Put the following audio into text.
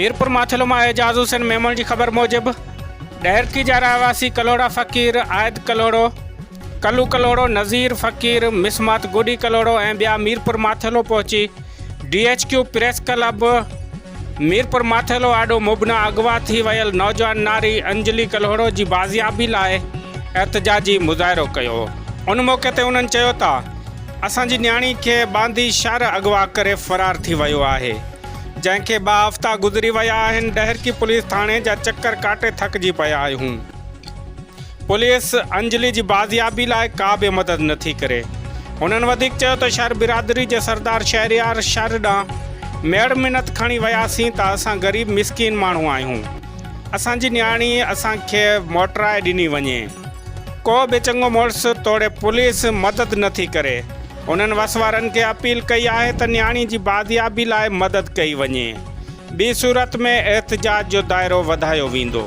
मीरपुर माथेलो में एजाज हुसैन मेमन की खबर मूजिब डहरकी जा रहवासी कलोड़ा फ़कीर आयद कलोड़ो, कलू कलोड़ो, नज़ीर फ़कीर, मिसमात गुडी कलोड़ो ऐं ॿिया मीरपुर माथेलो पहुची DHQ press club Mirpur Mathelo आॾो मुबना अगवा थी वियल नौजवान नारी अंजलि कलोड़ो जी बाज़ियाबी लाइ एहतजाजी मुज़ाहिरो कयो। उन मौक़े ते उन्हनि चयो था असांजी न्याणी खे बांदी शहर अगवा करे फ़रार थी वियो आहे, जंहिंखे 2 हफ़्ता गुज़री विया आहिनि। डहरकी पुलिस थाणे जा चक्कर काटे थकिजी पिया आहियूं। पुलिस अंजलि जी बाज़ियाबी लाइ का बि मदद नथी करे। उन्हनि वधीक चयो त शहर बिरादरी जे सरदार शहरियार शहर ॾांहुं मेड़ मिनत खणी वियासीं त असां ग़रीब मिसकीन माण्हू आहियूं, असांजी न्याणी असांखे मोटराए ॾिनी वञे, को बि चङो मुड़ुस तोड़े पुलिस मदद नथी करे। उन्हनि वसवारनि खे अपील कई आहे त न्याणी जी बाज़ियाबी लाइ मदद कई वञे, ॿी सूरत में एहतजाज जो दाइरो वधायो वेंदो।